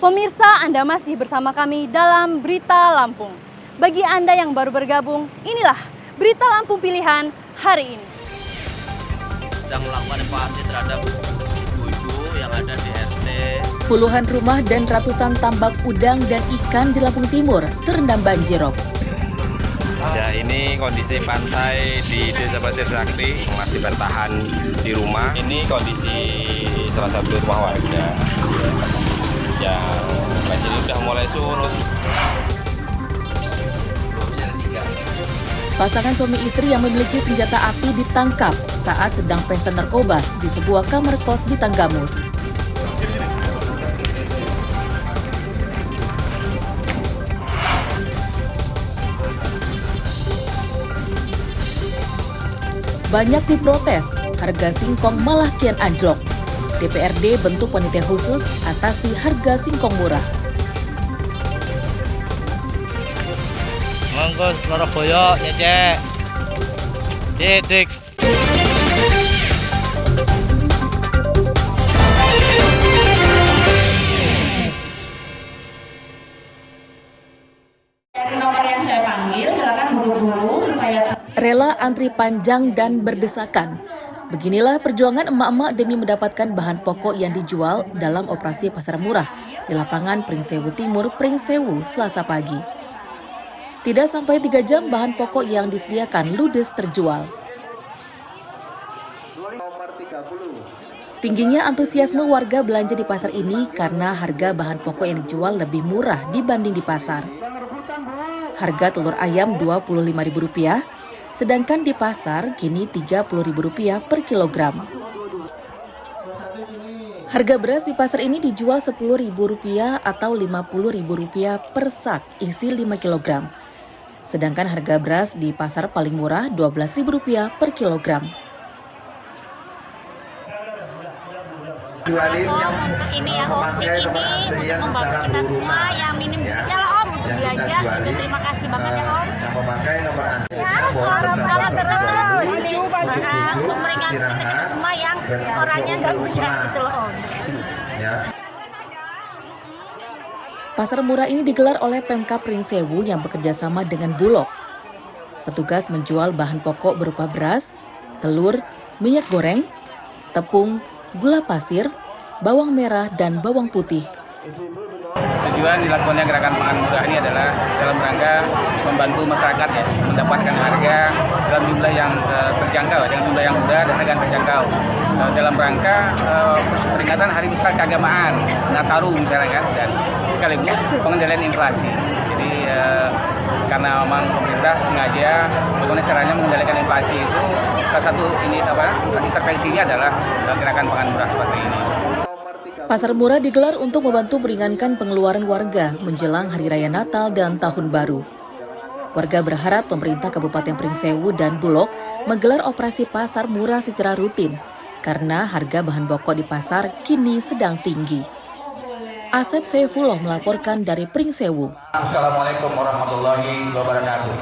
Pemirsa, Anda masih bersama kami dalam Berita Lampung. Bagi Anda yang baru bergabung, inilah Berita Lampung Pilihan hari ini. Sedang melakukan evakuasi terhadap ibu-ibu yang ada di RT. Puluhan rumah dan ratusan tambak udang dan ikan di Lampung Timur terendam banjirop. Ya, ini kondisi pantai di Desa Pasir Sakti masih bertahan di rumah. Ini kondisi salah satu rumah warga yang banjir sudah mulai surut. Pasangan suami istri yang memiliki senjata api ditangkap saat sedang pesta narkoba di sebuah kamar kos di Tanggamus. Banyak diprotes, harga singkong malah kian anjlok. DPRD bentuk panitia khusus atasi harga singkong murah. Monggo Surabaya nyecek. Titik. Dari nomor yang saya panggil, silakan duduk dulu supaya Rela antri panjang dan berdesakan. Beginilah perjuangan emak-emak demi mendapatkan bahan pokok yang dijual dalam operasi pasar murah di lapangan Pringsewu Timur, Pringsewu, Selasa pagi. Tidak sampai 3 jam bahan pokok yang disediakan ludes terjual. Tingginya antusiasme warga belanja di pasar ini karena harga bahan pokok yang dijual lebih murah dibanding di pasar. Harga telur ayam Rp25.000, sedangkan di pasar kini Rp30.000 per kilogram. Harga beras di pasar ini dijual Rp10.000 atau Rp50.000 per sak isi 5 kilogram. Sedangkan harga beras di pasar paling murah Rp12.000 per kilogram. Ini ya Om, ini untuk membantu kita semua yang minim ya lah Om untuk belanja. Terima kasih banget ya Om. Kalau bersama setuju untuk meringankan kita semua yang orangnya nggak punya gitu loh Om. Pasar murah ini digelar oleh Pemkab Pringsewu yang bekerja sama dengan Bulog. Petugas menjual bahan pokok berupa beras, telur, minyak goreng, tepung, gula pasir, bawang merah, dan bawang putih. Tujuan dilakukannya gerakan pangan murah ini adalah dalam rangka membantu masyarakat ya mendapatkan harga dalam jumlah yang terjangkau, dengan jumlah yang mudah dan harga yang terjangkau. Dalam rangka peringatan Hari Besar Keagamaan Nataru misalnya kan, dan sekaligus pengendalian inflasi. Jadi karena memang pemerintah sengaja bagaimana caranya mengendalikan inflasi itu, salah satu intervensinya adalah gerakan pangan murah seperti ini. Pasar murah digelar untuk membantu meringankan pengeluaran warga menjelang Hari Raya Natal dan Tahun Baru. Warga berharap pemerintah Kabupaten Pringsewu dan Bulog menggelar operasi pasar murah secara rutin karena harga bahan pokok di pasar kini sedang tinggi. Asep Saifullah melaporkan dari Pringsewu. Assalamualaikum warahmatullahi wabarakatuh.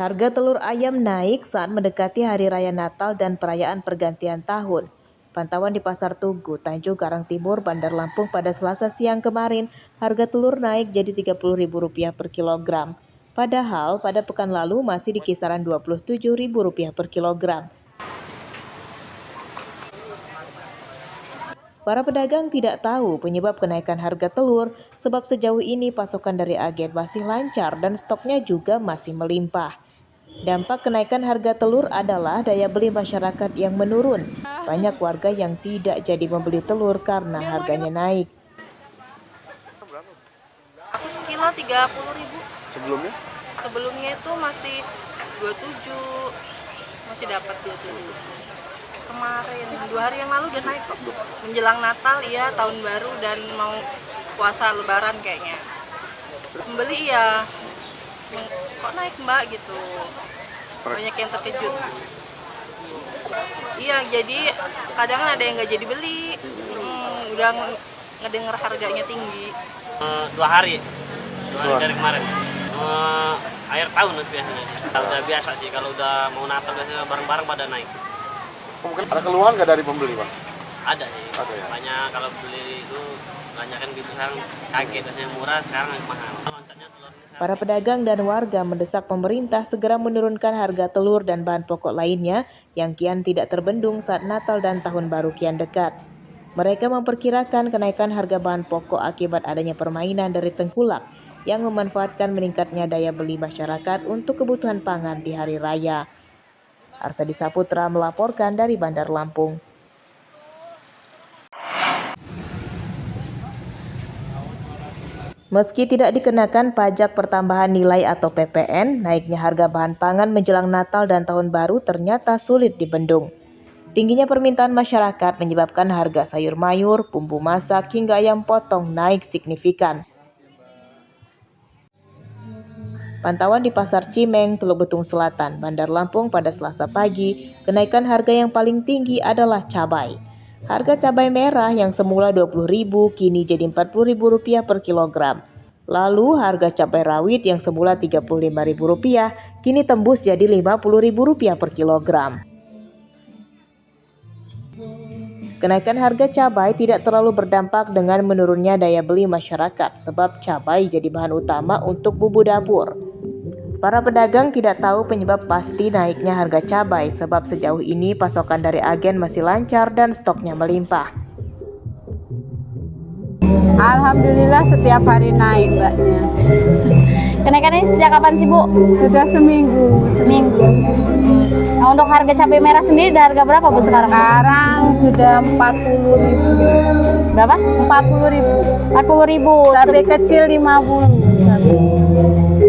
Harga telur ayam naik saat mendekati Hari Raya Natal dan perayaan pergantian tahun. Pantauan di Pasar Tugu, Tanjung Karang Timur, Bandar Lampung pada Selasa siang kemarin, harga telur naik jadi Rp30.000 per kilogram. Padahal pada pekan lalu masih di kisaran Rp27.000 per kilogram. Para pedagang tidak tahu penyebab kenaikan harga telur sebab sejauh ini pasokan dari agen masih lancar dan stoknya juga masih melimpah. Dampak kenaikan harga telur adalah daya beli masyarakat yang menurun. Banyak warga yang tidak jadi membeli telur karena harganya naik. Aku sekilo 30.000. Sebelumnya? Sebelumnya itu masih 27, masih dapat 27. Kemarin 2 hari yang lalu udah naik kok. Menjelang Natal ya, tahun baru dan mau puasa Lebaran kayaknya. Pembeli ya, kok naik Mbak gitu. Banyak yang terkejut. Iya, jadi kadang ada yang nggak jadi beli. Udah ngedenger harganya tinggi. 2 hari dari kemarin. akhir tahun biasanya. Udah biasa sih kalau udah mau Natal biasanya barang-barang pada naik. Mungkin ada keluhan nggak dari pembeli, Bang? Ada sih. Ada ya? Banyak kalau beli itu banyak kan gitu sekarang kaget biasanya murah sekarang mahal. Para pedagang dan warga mendesak pemerintah segera menurunkan harga telur dan bahan pokok lainnya yang kian tidak terbendung saat Natal dan Tahun Baru kian dekat. Mereka memperkirakan kenaikan harga bahan pokok akibat adanya permainan dari tengkulak yang memanfaatkan meningkatnya daya beli masyarakat untuk kebutuhan pangan di hari raya. Arsadi Saputra melaporkan dari Bandar Lampung. Meski tidak dikenakan pajak pertambahan nilai atau PPN, naiknya harga bahan pangan menjelang Natal dan Tahun Baru ternyata sulit dibendung. Tingginya permintaan masyarakat menyebabkan harga sayur mayur, bumbu masak, hingga ayam potong naik signifikan. Pantauan di Pasar Cimeng, Teluk Betung Selatan, Bandar Lampung pada Selasa pagi, kenaikan harga yang paling tinggi adalah cabai. Harga cabai merah yang semula Rp20.000 kini jadi Rp40.000 per kilogram. Lalu harga cabai rawit yang semula Rp35.000 kini tembus jadi Rp50.000 per kilogram. Kenaikan harga cabai tidak terlalu berdampak dengan menurunnya daya beli masyarakat sebab cabai jadi bahan utama untuk bumbu dapur. Para pedagang tidak tahu penyebab pasti naiknya harga cabai sebab sejauh ini pasokan dari agen masih lancar dan stoknya melimpah. Alhamdulillah setiap hari naik mbaknya. Kenaikannya sejak kapan sih Bu? Sudah seminggu. Nah, untuk harga cabai merah sendiri dari harga berapa Bu sekarang? Sekarang sudah 40.000. Berapa? 40.000. 40.000. Cabai kecil 50.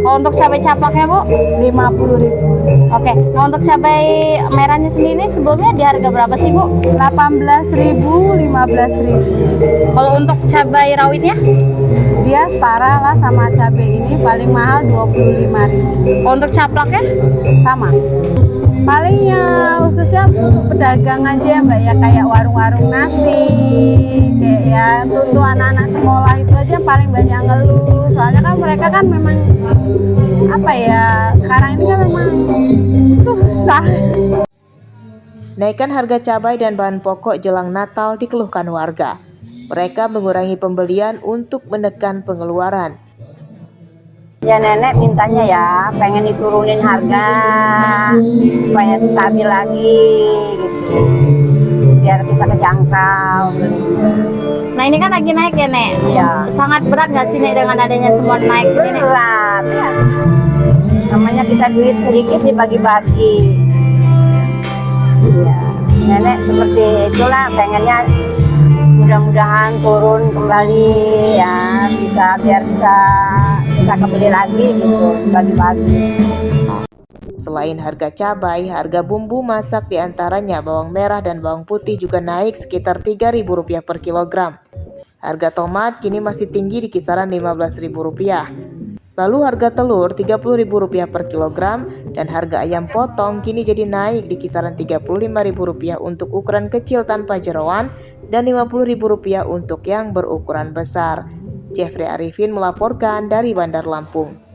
Oh, untuk cabai capaknya Bu? 50.000. Oke. Nah, untuk cabai merahnya sendiri sebelumnya di harga berapa sih Bu? 18.000, 15.000. Kalau untuk cabai rawitnya? Dia setara lah sama cabai ini, paling mahal 25.000. Oh, untuk caplaknya? Sama. Palingnya khususnya untuk pedagang aja ya mbak ya, kayak warung-warung nasi, kayak ya untuk anak-anak sekolah itu aja yang paling banyak ngeluh. Soalnya kan mereka kan memang apa ya, sekarang ini kan memang susah. Naikkan harga cabai dan bahan pokok jelang Natal dikeluhkan warga. Mereka mengurangi pembelian untuk menekan pengeluaran. Ya nenek mintanya ya pengen diturunin harga supaya stabil lagi gitu, biar bisa kejangkau. Nah ini kan lagi naik ya Nek? Iya. Sangat berat nggak sih Nek dengan adanya semua naik ini? Berat ya. Namanya kita duit sedikit dibagi-bagi. Ya, nenek seperti itulah pengennya mudah-mudahan turun kembali ya, biar bisa kita kembali lagi gitu bagi-bagi. Selain harga cabai, harga bumbu masak diantaranya bawang merah dan bawang putih juga naik sekitar Rp3.000 per kilogram. Harga tomat kini masih tinggi di kisaran Rp15.000. Lalu harga telur Rp30.000 per kilogram dan harga ayam potong kini jadi naik di kisaran Rp35.000 untuk ukuran kecil tanpa jeroan dan Rp50.000 untuk yang berukuran besar. Jeffrey Arifin melaporkan dari Bandar Lampung.